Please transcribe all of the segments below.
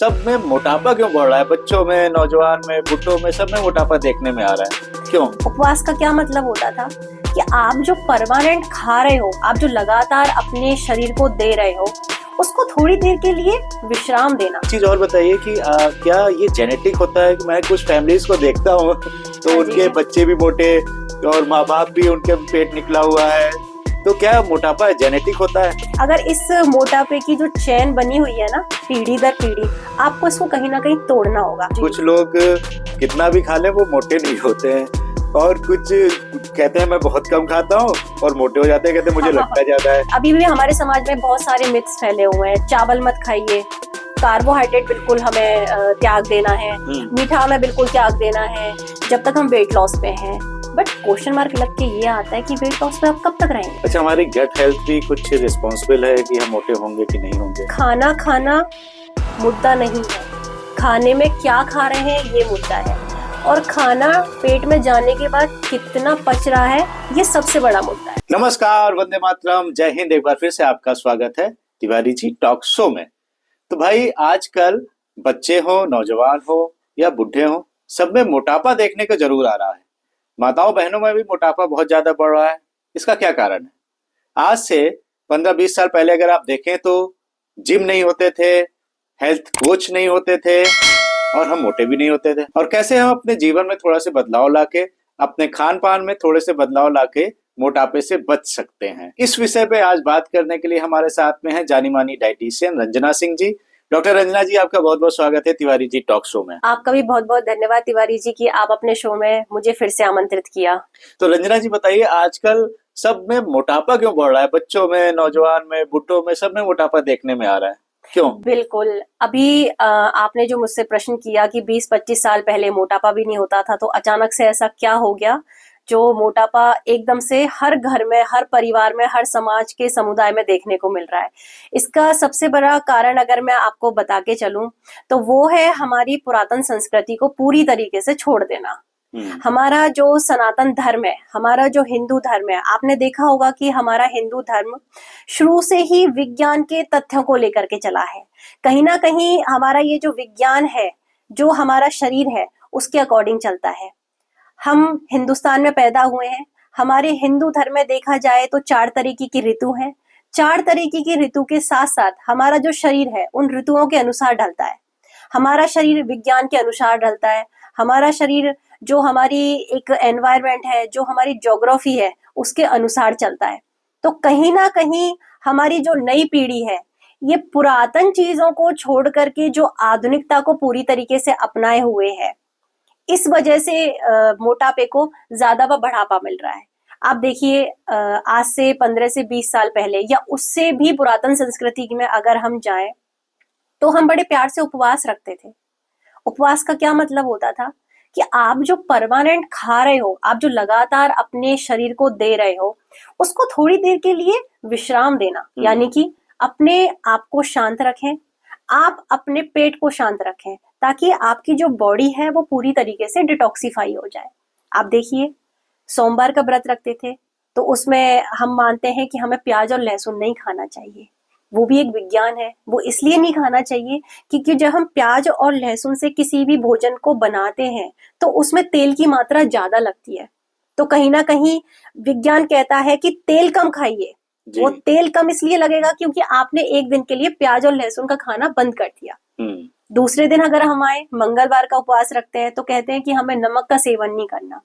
सब में मोटापा क्यों बढ़ रहा है? बच्चों में, नौजवान में, बुढ़ों में, सब में मोटापा देखने में आ रहा है, क्यों? उपवास का क्या मतलब होता था कि आप जो परमानेंट खा रहे हो, आप जो लगातार अपने शरीर को दे रहे हो, उसको थोड़ी देर के लिए विश्राम देना। चीज और बताइए कि क्या ये जेनेटिक होता है? कि मैं कुछ फैमिलीज को देखता हूँ तो उनके बच्चे भी मोटे और माँ बाप भी, उनके पेट निकला हुआ है, तो क्या मोटापा जेनेटिक होता है? अगर इस मोटापे की जो चेन बनी हुई है ना, पीढ़ी दर पीढ़ी, आपको इसको कहीं ना कहीं तोड़ना होगा। कुछ लोग कितना भी खा ले वो मोटे नहीं होते हैं, और कुछ कहते हैं मैं बहुत कम खाता हूँ और मोटे हो जाते हैं, कहते हैं मुझे लगता ज्यादा है। अभी भी हमारे समाज में बहुत सारे मिथ्स फैले हुए हैं। चावल मत खाइए, कार्बोहाइड्रेट बिल्कुल हमें त्याग देना है, मीठा हमें बिल्कुल त्याग देना है जब तक हम वेट लॉस पे हैं। बट क्वेश्चन मार्क लग के ये आता है कि वेट लॉस पे आप कब तक रहेंगे? अच्छा, हमारी गट हेल्थ भी कुछ रिस्पॉन्सिबल है कि हम मोटे होंगे कि नहीं होंगे? खाना खाना मुद्दा नहीं है, खाने में क्या खा रहे हैं ये मुद्दा है, और खाना पेट में जाने के बाद कितना पच रहा है ये सबसे बड़ा मुद्दा है। नमस्कार, वंदे मातरम, जय हिंद। एक बार फिर से आपका स्वागत है तिवारी जी टॉक शो में। तो भाई, आजकल बच्चे हो, नौजवान हो या बुढ़े हो, सब में मोटापा देखने को जरूर आ रहा है। माताओं बहनों में भी मोटापा बहुत ज्यादा बढ़ रहा है। इसका क्या कारण है? आज से 15-20 साल पहले अगर आप देखें तो जिम नहीं होते थे, हेल्थ कोच नहीं होते थे, और हम मोटे भी नहीं होते थे। और कैसे हम अपने जीवन में थोड़ा से बदलाव लाके, अपने खान पान में थोड़े से बदलाव लाके मोटापे से बच सकते हैं। इस विषय पे आज बात करने के लिए हमारे साथ में है जानी मानी डाइटिशियन रंजना सिंह जी। डॉक्टर रंजना जी, आपका बहुत बहुत स्वागत है तिवारी जी टॉक शो में। आपका भी बहुत बहुत धन्यवाद तिवारी जी कि आप अपने शो में मुझे फिर से आमंत्रित किया। तो रंजना जी बताइए, आजकल सब में मोटापा क्यों बढ़ रहा है? बच्चों में, नौजवान में, बुढ़ों में, सब में मोटापा देखने में आ रहा है, क्यों? बिल्कुल। अभी आपने जो मुझसे प्रश्न किया कि 20-25 साल पहले मोटापा भी नहीं होता था, तो अचानक से ऐसा क्या हो गया जो मोटापा एकदम से हर घर में, हर परिवार में, हर समाज के समुदाय में देखने को मिल रहा है? इसका सबसे बड़ा कारण अगर मैं आपको बता के चलूं तो वो है हमारी पुरातन संस्कृति को पूरी तरीके से छोड़ देना। हमारा जो सनातन धर्म है, हमारा जो हिंदू धर्म है, आपने देखा होगा कि हमारा हिंदू धर्म शुरू से ही विज्ञान के तथ्यों को लेकर के चला है। कहीं ना कहीं हमारा ये जो विज्ञान है, जो हमारा शरीर है, उसके अकॉर्डिंग चलता है। हम हिंदुस्तान में पैदा हुए हैं। हमारे हिंदू धर्म में देखा जाए तो 4 तरीके की ऋतु है। 4 तरीके की ऋतु के साथ साथ हमारा जो शरीर है उन ऋतुओं के अनुसार ढलता है। हमारा शरीर विज्ञान के अनुसार ढलता है। हमारा शरीर जो हमारी एक एनवायरनमेंट है, जो हमारी ज्योग्राफी है, उसके अनुसार चलता है। तो कहीं ना कहीं हमारी जो नई पीढ़ी है, ये पुरातन चीजों को छोड़ करके जो आधुनिकता को पूरी तरीके से अपनाए हुए है, इस वजह से मोटापे को ज्यादा व बढ़ापा मिल रहा है। आप देखिए, आज से 15 से 20 साल पहले या उससे भी पुरातन संस्कृति में अगर हम जाएं तो हम बड़े प्यार से उपवास रखते थे। उपवास का क्या मतलब होता था कि आप जो परमानेंट खा रहे हो, आप जो लगातार अपने शरीर को दे रहे हो, उसको थोड़ी देर के लिए विश्राम देना, यानी कि अपने आप को शांत रखें, आप अपने पेट को शांत रखें, ताकि आपकी जो बॉडी है वो पूरी तरीके से डिटॉक्सिफाई हो जाए। आप देखिए, सोमवार का व्रत रखते थे तो उसमें हम मानते हैं कि हमें प्याज और लहसुन नहीं खाना चाहिए। वो भी एक विज्ञान है। वो इसलिए नहीं खाना चाहिए क्योंकि जब हम प्याज और लहसुन से किसी भी भोजन को बनाते हैं तो उसमें तेल की मात्रा ज्यादा लगती है। तो कहीं ना कहीं विज्ञान कहता है कि तेल कम खाइए। वो तेल कम इसलिए लगेगा क्योंकि आपने एक दिन के लिए प्याज और लहसुन का खाना बंद कर दिया। दूसरे दिन अगर हम आए, मंगलवार का उपवास रखते हैं, तो कहते हैं कि हमें नमक का सेवन नहीं करना।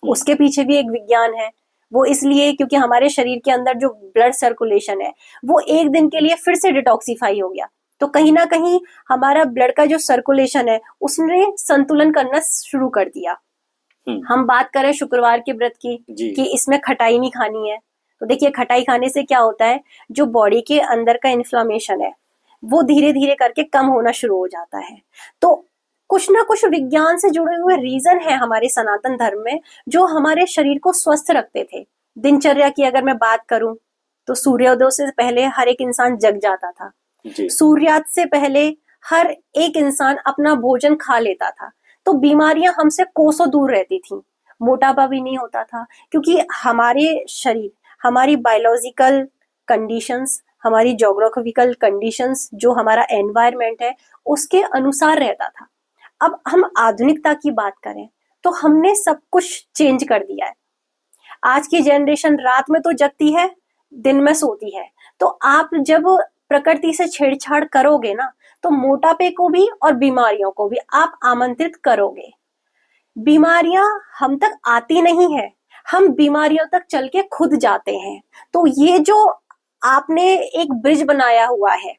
उसके पीछे भी एक विज्ञान है। वो इसलिए क्योंकि हमारे शरीर के अंदर जो ब्लड सर्कुलेशन है वो एक दिन के लिए फिर से डिटॉक्सिफाई हो गया। तो कहीं ना कहीं हमारा ब्लड का जो सर्कुलेशन है उसने संतुलन करना शुरू कर दिया। हम बात करें शुक्रवार के व्रत की कि इसमें खटाई नहीं खानी है, तो देखिए खटाई खाने से क्या होता है, जो बॉडी के अंदर का इन्फ्लामेशन है वो धीरे धीरे करके कम होना शुरू हो जाता है। तो कुछ ना कुछ विज्ञान से जुड़े हुए रीजन है हमारे सनातन धर्म में जो हमारे शरीर को स्वस्थ रखते थे। दिनचर्या की अगर मैं बात करूं तो सूर्योदय से पहले हर एक इंसान जग जाता था। सूर्यास्त से पहले हर एक इंसान अपना भोजन खा लेता था। तो बीमारियां हमसे कोसों दूर रहती थी, मोटापा भी नहीं होता था, क्योंकि हमारे शरीर, हमारी बायोलॉजिकल कंडीशंस, हमारी ज्योग्राफिकल कंडीशंस, जो हमारा एनवायरनमेंट है, उसके अनुसार रहता था। अब हम आधुनिकता की बात करें तो हमने सब कुछ चेंज कर दिया है। आज की जनरेशन रात में तो जगती है, दिन में सोती है। तो आप जब प्रकृति से छेड़छाड़ करोगे ना, तो मोटापे को भी और बीमारियों को भी आप आमंत्रित करोगे। बीमारियां हम तक आती नहीं है, हम बीमारियों तक चल के खुद जाते हैं। तो ये जो आपने एक ब्रिज बनाया हुआ है,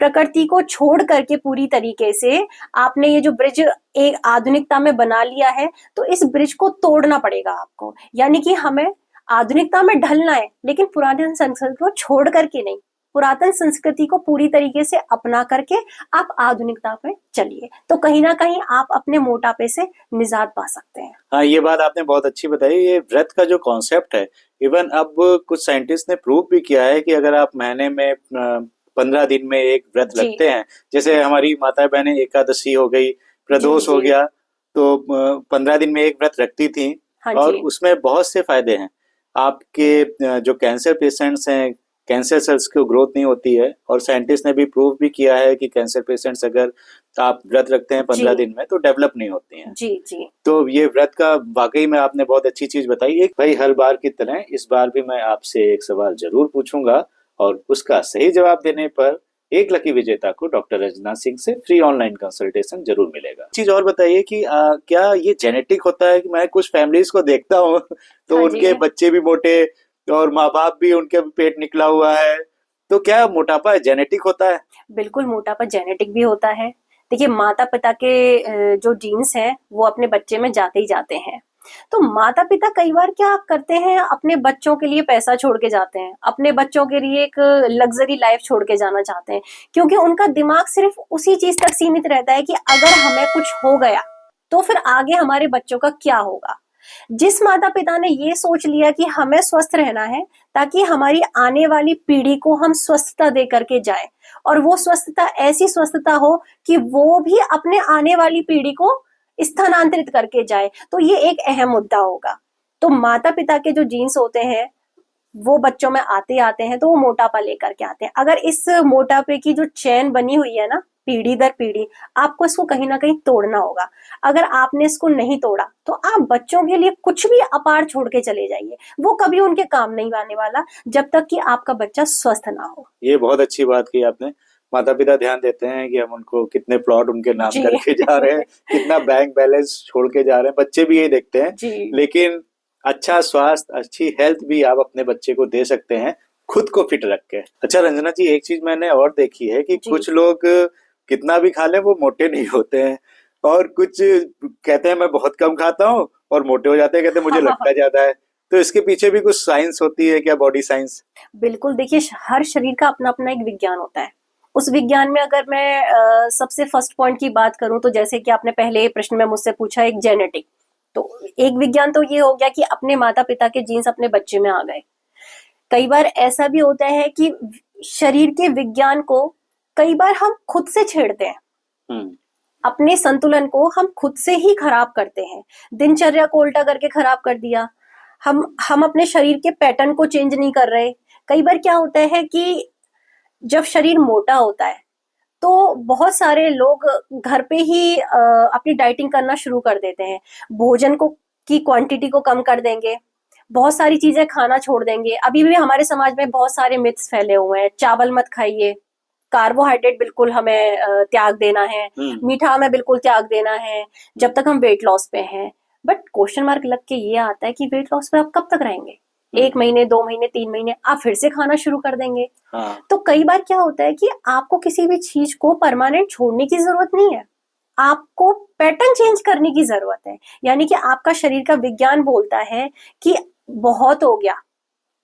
प्रकृति को छोड़ करके पूरी तरीके से आपने ये जो ब्रिज एक आधुनिकता में बना लिया है, तो इस ब्रिज को तोड़ना पड़ेगा आपको। यानी कि हमें आधुनिकता में ढलना है, लेकिन पुरानी संस्कृति को छोड़ करके नहीं, पुरातन संस्कृति को पूरी तरीके से अपना करके आप आधुनिकता पे चलिए, तो कहीं ना कहीं आप अपने मोटापे से निजात पा सकते हैं। हाँ, ये बात आपने बहुत अच्छी बताई। ये व्रत का जो कॉन्सेप्ट है, इवन अब कुछ साइंटिस्ट ने प्रूव भी किया है कि अगर आप महीने में 15 दिन में एक व्रत जी रखते हैं, जैसे हमारी माता बहनें एकादशी हो गई, जी प्रदोष हो जी। गया, तो 15 दिन में एक व्रत रखती थी, हाँ और जी। उसमें बहुत से फायदे हैं। आपके जो कैंसर पेशेंट्स हैं, कैंसर सेल्स की ग्रोथ नहीं होती है, और साइंटिस्ट ने भी प्रूव भी किया है कि कैंसर पेशेंट्स अगर आप व्रत रखते हैं जी 15 दिन में, तो डेवलप नहीं होती हैं। जी जी। तो ये व्रत का वाकई में आपने बहुत अच्छी चीज बताई। एक भाई, हर बार की तरह इस बार भी मैं आपसे एक सवाल जरूर पूछूंगा, और उसका सही जवाब देने पर एक लकी विजेता को डॉक्टर रंजना सिंह से फ्री ऑनलाइन कंसल्टेशन जरूर मिलेगा। चीज और बताइए कि क्या ये जेनेटिक होता है? कि मैं कुछ फैमिलीज को देखता हूँ तो हाँ उनके जी। बच्चे भी मोटे, और माँ बाप भी, उनके भी पेट निकला हुआ है। तो क्या मोटापा जेनेटिक होता है? बिल्कुल, मोटापा जेनेटिक भी होता है। देखिए, माता-पिता के जो जीन्स हैं, वो अपने बच्चे में जाते ही जाते हैं। तो माता-पिता कई बार क्या करते हैं, अपने बच्चों के लिए पैसा छोड़ के जाते हैं, अपने बच्चों के लिए एक लग्ज़री लाइफ़ छोड़ के जाना चाहते हैं, क्योंकि उनका दिमाग सिर्फ़ उसी चीज़ तक सीमित रहता है कि अगर हमें कुछ हो गया, तो फिर आगे हमारे बच्चों का क्या होगा? जिस माता-पिता ने ये सोच लिया कि हमें स्वस्थ रहना है, ताकि हमारी आने वाली पीढ़ी को हम स्वस्थता दे करके जाएँ, और वो स्वस्थता ऐसी स्वस्थता हो कि वो भी अपने आने वाली पीढ़ी को स्थानांतरित करके जाए, तो ये एक अहम मुद्दा होगा। तो माता-पिता के जो जीन्स होते हैं, वो बच्चों में आते आते हैं, तो वो मोटापा लेकर के आते हैं। अगर इस मोटापे की जो चेन बनी हुई है ना, पीढ़ी दर पीढ़ी, आपको इसको कहीं ना कहीं तोड़ना होगा। अगर आपने इसको नहीं तोड़ा, तो आप बच्चों के लिए कुछ भी अपार छोड़ के चले जाइए, वो कभी उनके काम नहीं आने वाला, जब तक कि आपका बच्चा स्वस्थ ना हो। ये बहुत अच्छी बात की आपने। माता पिता ध्यान देते हैं कि हम उनको कितने प्लॉट उनके नाम जी करके जा रहे हैं, कितना बैंक बैलेंस छोड़ के जा रहे हैं, बच्चे भी यही देखते हैं। जी लेकिन अच्छा स्वास्थ्य, अच्छी हेल्थ भी आप अपने बच्चे को दे सकते हैं, खुद को फिट रख के। अच्छा रंजना जी, एक चीज मैंने और देखी है कि जी। कुछ लोग कितना भी खा लें वो मोटे नहीं होते हैं, और कुछ कहते हैं मैं बहुत कम खाता हूँ और मोटे हो जाते हैं, कहते हैं मुझे लगता ज्यादा है। तो इसके पीछे भी कुछ साइंस होती है क्या, बॉडी साइंस? बिल्कुल, देखिए, हर शरीर का अपना अपना एक विज्ञान होता है। उस विज्ञान में अगर मैं सबसे फर्स्ट पॉइंट की बात करूं, तो जैसे कि आपने पहले प्रश्न में मुझसे पूछा, एक जेनेटिक, तो एक विज्ञान तो ये हो गया कि अपने माता पिता के जीन्स अपने बच्चे में आ गए। कई बार ऐसा भी होता है कि शरीर के विज्ञान को कई बार हम खुद से छेड़ते हैं, हम्म। अपने संतुलन को हम खुद से ही खराब करते हैं, दिनचर्या को उल्टा करके खराब कर दिया। हम अपने शरीर के पैटर्न को चेंज नहीं कर रहे। कई बार क्या होता है कि जब शरीर मोटा होता है, तो बहुत सारे लोग घर पे ही अपनी डाइटिंग करना शुरू कर देते हैं। भोजन को की क्वांटिटी को कम कर देंगे, बहुत सारी चीजें खाना छोड़ देंगे। अभी भी हमारे समाज में बहुत सारे मिथ्स फैले हुए हैं, चावल मत खाइए, कार्बोहाइड्रेट बिल्कुल हमें त्याग देना है, हम्म। मीठा हमें बिल्कुल त्याग देना है, जब तक हम वेट लॉस पे हैं। बट क्वेश्चन मार्क लग के ये आता है कि वेट लॉस पे आप कब तक रहेंगे? 1 महीने, 2 महीने, 3 महीने, आप फिर से खाना शुरू कर देंगे। हाँ। तो कई बार क्या होता है कि आपको किसी भी चीज को परमानेंट छोड़ने की जरूरत नहीं है, आपको पैटर्न चेंज करने की जरूरत है। यानी कि आपका शरीर का विज्ञान बोलता है कि बहुत हो गया,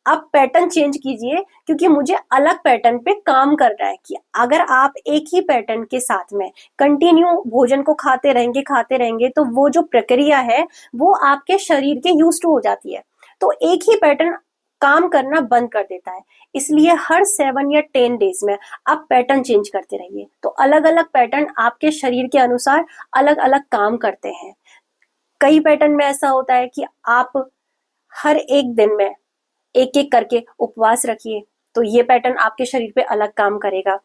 आप पैटर्न चेंज कीजिए, क्योंकि मुझे अलग पैटर्न पे काम करना है। कि अगर आप एक ही पैटर्न के साथ में कंटिन्यू भोजन को खाते रहेंगे, तो वो जो प्रक्रिया है वो आपके शरीर के यूज टू हो जाती है, तो एक ही पैटर्न काम करना बंद कर देता है। इसलिए हर 7 या 10 डेज में आप पैटर्न चेंज करते रहिए, तो अलग अलग पैटर्न आपके शरीर के अनुसार अलग अलग काम करते हैं। कई पैटर्न में ऐसा होता है कि आप हर एक दिन में एक एक करके उपवास रखिए, तो ये पैटर्न आपके शरीर पे अलग काम करेगा।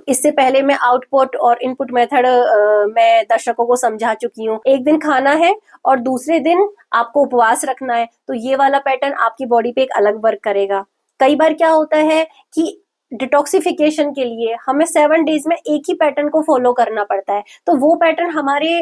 इससे पहले मैं आउटपुट और इनपुट मेथड मैं दर्शकों को समझा चुकी हूँ। एक दिन खाना है और दूसरे दिन आपको उपवास रखना है, तो ये वाला पैटर्न आपकी बॉडी पे एक अलग वर्क करेगा। कई बार क्या होता है कि डिटॉक्सिफिकेशन के लिए हमें 7 डेज में एक ही पैटर्न को फॉलो करना पड़ता है, तो वो पैटर्न हमारे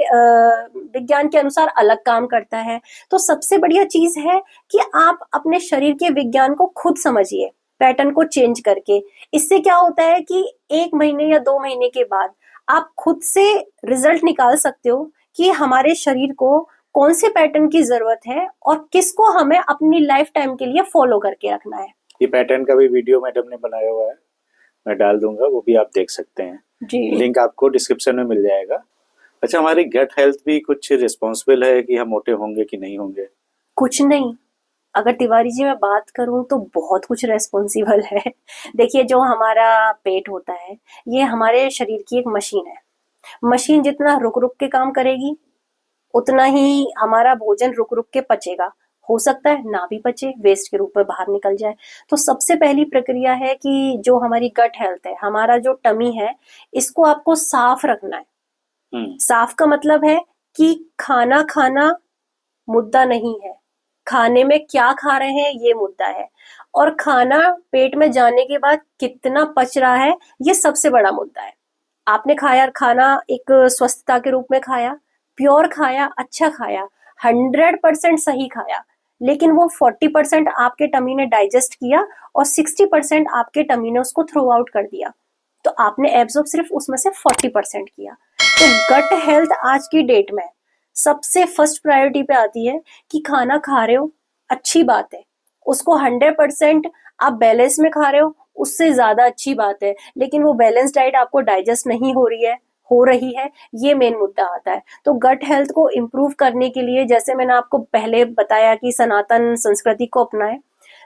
विज्ञान के अनुसार अलग काम करता है। तो सबसे बढ़िया चीज है कि आप अपने शरीर के विज्ञान को खुद समझिए, पैटर्न को चेंज करके। इससे क्या होता है कि 1 महीने या 2 महीने के बाद आप खुद से रिजल्ट निकाल सकते हो कि हमारे शरीर को कौन से पैटर्न की जरूरत है और किसको हमें अपनी लाइफ टाइम के लिए फॉलो करके रखना है। ये पैटर्न का भी वीडियो मैडम ने बनाया हुआ है, मैं डाल दूंगा, वो भी आप देख सकते हैं जी। लिंक आपको डिस्क्रिप्शन में मिल जाएगा। अच्छा, हमारी गट हेल्थ भी कुछ रिस्पॉन्सिबल है कि हम मोटे होंगे कि नहीं होंगे? कुछ नहीं, अगर तिवारी जी मैं बात करूं तो बहुत कुछ रेस्पॉन्सिबल है। देखिए, जो हमारा पेट होता है ये हमारे शरीर की एक मशीन है। मशीन जितना रुक रुक के काम करेगी उतना ही हमारा भोजन रुक रुक के पचेगा। हो सकता है ना भी पचे, वेस्ट के रूप में बाहर निकल जाए। तो सबसे पहली प्रक्रिया है कि जो हमारी गट हेल्थ है, हमारा जो टमी है, इसको आपको साफ रखना है। साफ का मतलब है कि खाना खाना मुद्दा नहीं है, खाने में क्या खा रहे हैं ये मुद्दा है, और खाना पेट में जाने के बाद कितना पच रहा है ये सबसे बड़ा मुद्दा है। आपने खाया खाना एक स्वस्थता के रूप में खाया, प्योर खाया, अच्छा खाया, 100% सही खाया, लेकिन वो 40% आपके टमी ने डाइजेस्ट किया और 60% आपके टमी ने उसको थ्रो आउट कर दिया, तो आपने एब्जॉर्ब सिर्फ उसमें से 40% किया। तो गट हेल्थ आज की डेट में सबसे फर्स्ट प्रायोरिटी पे आती है कि खाना खा रहे हो, अच्छी बात है, उसको 100% आप बैलेंस में खा रहे हो, उससे ज्यादा अच्छी बात है, लेकिन वो बैलेंस डाइट आपको डाइजेस्ट नहीं हो रही है, ये मेन मुद्दा आता है। तो गट हेल्थ को इम्प्रूव करने के लिए, जैसे मैंने आपको पहले बताया कि सनातन संस्कृति को अपनाएं,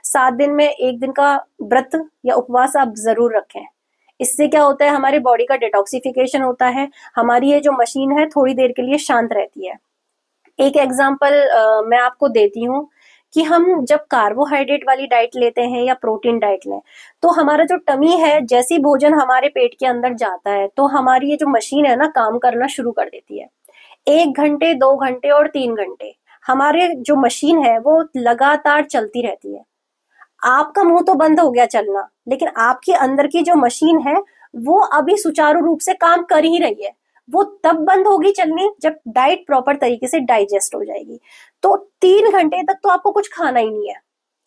7 दिन में 1 दिन का व्रत या उपवास आप जरूर रखें। इससे क्या होता है, हमारे बॉडी का डिटॉक्सिफिकेशन होता है, हमारी ये जो मशीन है थोड़ी देर के लिए शांत रहती है। एक एग्जाम्पल मैं आपको देती हूँ कि हम जब कार्बोहाइड्रेट वाली डाइट लेते हैं या प्रोटीन डाइट लें, तो हमारा जो टमी है, जैसी भोजन हमारे पेट के अंदर जाता है तो हमारी ये जो मशीन है ना काम करना शुरू कर देती है। 1 घंटे, 2 घंटे और 3 घंटे हमारे जो मशीन है वो लगातार चलती रहती है। आपका मुंह तो बंद हो गया चलना, लेकिन आपके अंदर की जो मशीन है वो अभी सुचारू रूप से काम कर ही रही है। वो तब बंद होगी चलनी जब डाइट प्रॉपर तरीके से डाइजेस्ट हो जाएगी। तो 3 घंटे तक तो आपको कुछ खाना ही नहीं है,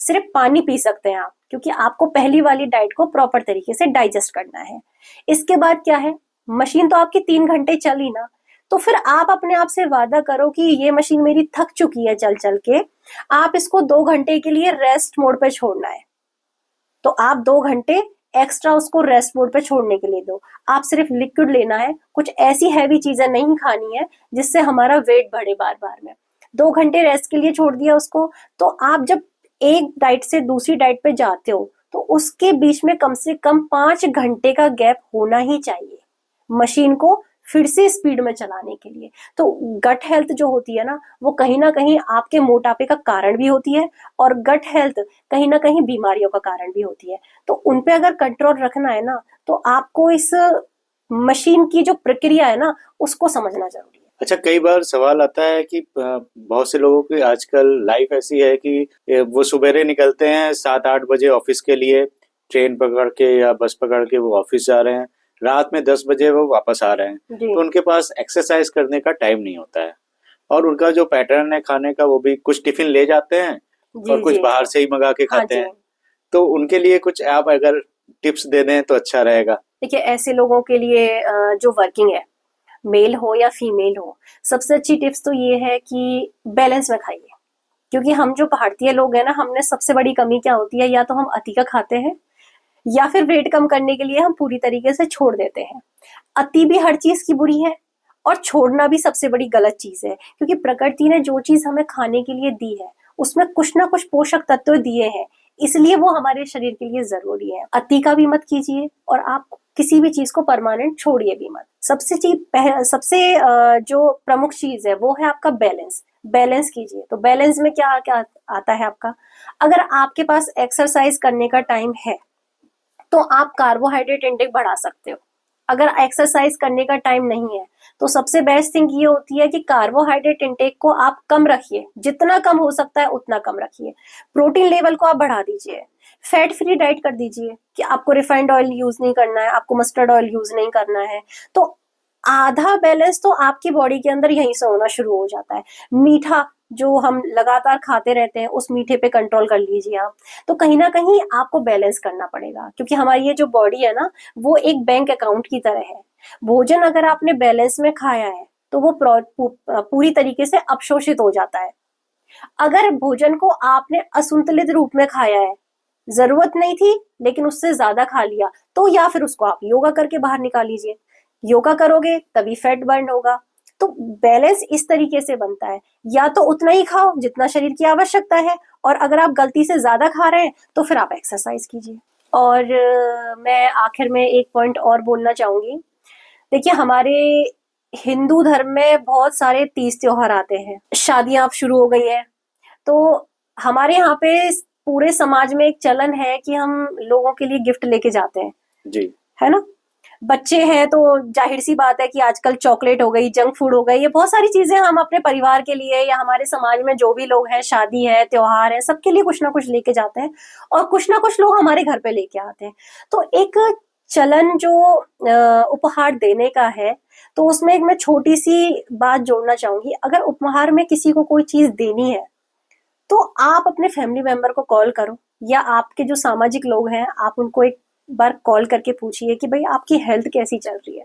सिर्फ पानी पी सकते हैं आप, क्योंकि आपको पहली वाली डाइट को प्रॉपर तरीके से डाइजेस्ट करना है। इसके बाद क्या है, मशीन तो आपकी 3 घंटे चली ना, तो फिर आप अपने आप से वादा करो कि ये मशीन मेरी थक चुकी है चल चल के, आप इसको 2 घंटे के लिए रेस्ट मोड पे छोड़ना है। तो आप 2 घंटे एक्स्ट्रा उसको रेस्ट मोड पे छोड़ने के लिए दो। आप सिर्फ लिक्विड लेना है, कुछ ऐसी हैवी चीजें नहीं खानी है जिससे हमारा वेट बढ़े बार बार में। 2 घंटे रेस्ट के लिए छोड़ दिया उसको, तो आप जब एक डाइट से दूसरी डाइट पे जाते हो तो उसके बीच में कम से कम 5 घंटे का गैप होना ही चाहिए मशीन को फिर से स्पीड में चलाने के लिए। तो गट हेल्थ जो होती है ना, वो कहीं ना कहीं आपके मोटापे का कारण भी होती है, और गट हेल्थ कहीं ना कहीं बीमारियों का कारण भी होती है। तो उन पे अगर कंट्रोल रखना है ना, तो आपको इस मशीन की जो प्रक्रिया है ना उसको समझना जरूरी है। अच्छा, कई बार सवाल आता है कि बहुत से लोगों की आजकल लाइफ ऐसी है कि वो सुबेरे निकलते हैं 7-8 बजे ऑफिस के लिए, ट्रेन पकड़ के या बस पकड़ के वो ऑफिस जा रहे हैं, रात में 10 बजे वो वापस आ रहे हैं, तो उनके पास एक्सरसाइज करने का टाइम नहीं होता है, और उनका जो पैटर्न है खाने का वो भी कुछ टिफिन ले जाते हैं और कुछ बाहर से ही मंगा के खाते हैं। तो उनके लिए कुछ आप अगर टिप्स दे दें तो अच्छा रहेगा। देखिए, ऐसे लोगों के लिए जो वर्किंग है, मेल हो या फीमेल हो, सबसे अच्छी टिप्स तो ये है कि बैलेंस में खाइए। क्योंकि हम जो भारतीय लोग हैं ना, हमने सबसे बड़ी कमी क्या होती है, या तो हम अति का खाते हैं या फिर वेट कम करने के लिए हम पूरी तरीके से छोड़ देते हैं। अति भी हर चीज की बुरी है और छोड़ना भी सबसे बड़ी गलत चीज है, क्योंकि प्रकृति ने जो चीज हमें खाने के लिए दी है उसमें कुछ ना कुछ पोषक तत्व दिए हैं, इसलिए वो हमारे शरीर के लिए जरूरी है। अति का भी मत कीजिए और आप किसी भी चीज को परमानेंट छोड़िए भी मत। सबसे जो प्रमुख चीज है वो है आपका बैलेंस कीजिए। तो बैलेंस में क्या क्या आता है आपका, अगर आपके पास एक्सरसाइज करने का टाइम है तो आप कार्बोहाइड्रेट इंटेक बढ़ा सकते हो। अगर एक्सरसाइज करने का टाइम नहीं है तो सबसे बेस्ट थिंग ये होती है कि कार्बोहाइड्रेट इंटेक को आप कम रखिए, जितना कम हो सकता है उतना कम रखिए। प्रोटीन लेवल को आप बढ़ा दीजिए, फैट फ्री डाइट कर दीजिए कि आपको रिफाइंड ऑयल यूज नहीं करना है, आपको मस्टर्ड ऑयल यूज नहीं करना है। तो आधा बैलेंस तो आपकी बॉडी के अंदर यहीं से होना शुरू हो जाता है। मीठा जो हम लगातार खाते रहते हैं, उस मीठे पे कंट्रोल कर लीजिए आप। तो कहीं ना कहीं आपको बैलेंस करना पड़ेगा, क्योंकि हमारी ये जो बॉडी है ना, वो एक बैंक अकाउंट की तरह है। भोजन अगर आपने बैलेंस में खाया है तो वो पूरी तरीके से अवशोषित हो जाता है। अगर भोजन को आपने असंतुलित रूप में खाया है, जरूरत नहीं थी लेकिन उससे ज्यादा खा लिया, तो या फिर उसको आप योगा करके बाहर निकाल लीजिए। योगा करोगे तभी फैट बर्न होगा। तो बैलेंस इस तरीके से बनता है, या तो उतना ही खाओ जितना शरीर की आवश्यकता है, और अगर आप गलती से ज्यादा खा रहे हैं तो फिर आप एक्सरसाइज कीजिए। और मैं आखिर में एक पॉइंट और बोलना चाहूंगी। देखिए, हमारे हिंदू धर्म में बहुत सारे तीज त्योहार आते हैं, शादियां अब शुरू हो गई है, तो हमारे यहाँ पे पूरे समाज में एक चलन है कि हम लोगों के लिए गिफ्ट लेके जाते हैं जी। है ना। बच्चे हैं तो जाहिर सी बात है कि आजकल चॉकलेट हो गई, जंक फूड हो गई, ये बहुत सारी चीजें हम अपने परिवार के लिए या हमारे समाज में जो भी लोग हैं, शादी है, त्योहार है, सबके लिए कुछ ना कुछ लेके जाते हैं, और कुछ ना कुछ लोग हमारे घर पे लेके आते हैं। तो एक चलन जो उपहार देने का है, तो उसमें एक मैं छोटी सी बात जोड़ना चाहूंगी। अगर उपहार में किसी को कोई चीज देनी है तो आप अपने फैमिली मेंबर को कॉल करो, या आपके जो सामाजिक लोग हैं आप उनको एक बार कॉल करके पूछिए कि भाई आपकी हेल्थ कैसी चल रही है,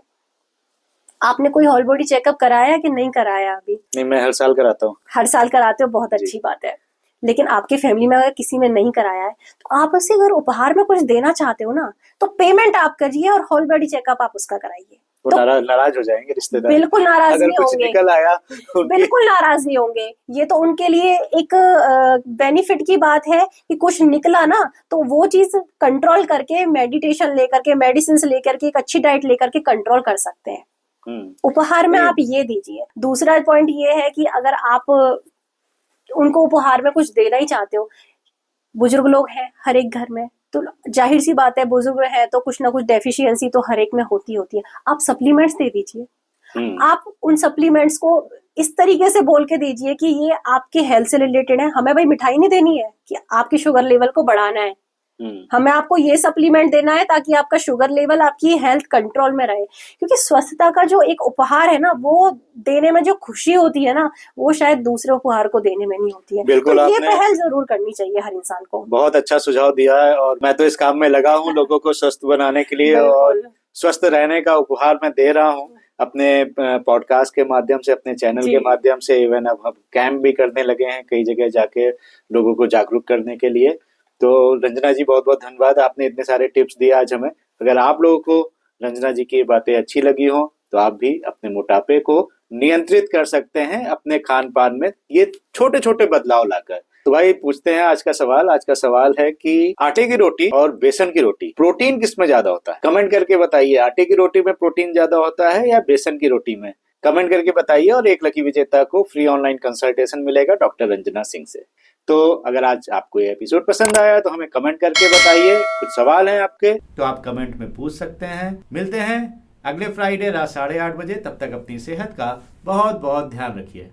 आपने कोई होल बॉडी चेकअप कराया कि नहीं कराया अभी। नहीं, मैं हर साल कराता हूँ। हर साल कराते हो, बहुत अच्छी बात है। लेकिन आपके फैमिली में अगर किसी ने नहीं कराया है तो आप उसे अगर उपहार में कुछ देना चाहते हो ना, तो पेमेंट आप करिए और होल बॉडी चेकअप आप उसका कराइए। वो तो नाराज हो जाएंगे रिश्तेदार, बिल्कुल नाराज अगर नहीं कुछ होंगे, निकल आया बिल्कुल नाराज नहीं होंगे। ये तो उनके लिए एक बेनिफिट की बात है कि कुछ निकला ना, तो वो चीज कंट्रोल करके, मेडिटेशन लेकर के, मेडिसिन लेकर के, एक अच्छी डाइट लेकर के कंट्रोल कर सकते हैं। उपहार में आप ये दीजिए। दूसरा पॉइंट ये है कि अगर आप उनको उपहार में कुछ देना ही चाहते हो, बुजुर्ग लोग हैं हर एक घर में, तो जाहिर सी बात है बुजुर्ग है तो कुछ ना कुछ डेफिशिएंसी तो हर एक में होती है। आप सप्लीमेंट्स दे दीजिए। आप उन सप्लीमेंट्स को इस तरीके से बोल के दीजिए कि ये आपके हेल्थ से रिलेटेड है। हमें भाई मिठाई नहीं देनी है कि आपकी शुगर लेवल को बढ़ाना है, हमें आपको ये सप्लीमेंट देना है ताकि आपका शुगर लेवल, आपकी हेल्थ कंट्रोल में रहे। क्योंकि स्वस्थता का जो एक उपहार है ना, वो देने में जो खुशी होती है ना, वो शायद दूसरे उपहार को देने में नहीं होती है। बिल्कुल, तो ये पहल जरूर करनी चाहिए हर इंसान को। बहुत अच्छा सुझाव दिया है, और मैं तो इस काम में लगा हूँ लोगों को स्वस्थ बनाने के लिए, और स्वस्थ रहने का उपहार मैं दे रहा हूँ अपने पॉडकास्ट के माध्यम से, अपने चैनल के माध्यम से। इवन अब हम कैंप भी करने लगे हैं कई जगह जाके लोगों को जागरूक करने के लिए। तो रंजना जी, बहुत बहुत धन्यवाद, आपने इतने सारे टिप्स दिए आज हमें। अगर आप लोगों को रंजना जी की बातें अच्छी लगी हो तो आप भी अपने मोटापे को नियंत्रित कर सकते हैं अपने खान पान में, ये छोटे छोटे बदलाव लाकर। तो भाई पूछते हैं आज का सवाल। आज का सवाल है कि आटे की रोटी और बेसन की रोटी, प्रोटीन किसमें ज्यादा होता है? कमेंट करके बताइए, आटे की रोटी में प्रोटीन ज्यादा होता है या बेसन की रोटी में? कमेंट करके बताइए, और एक लकी विजेता को फ्री ऑनलाइन कंसल्टेशन मिलेगा डॉक्टर रंजना सिंह से। तो अगर आज आपको ये एपिसोड पसंद आया तो हमें कमेंट करके बताइए। कुछ सवाल हैं आपके तो आप कमेंट में पूछ सकते हैं। मिलते हैं अगले फ्राइडे रात 8:30 बजे। तब तक अपनी सेहत का बहुत बहुत ध्यान रखिए।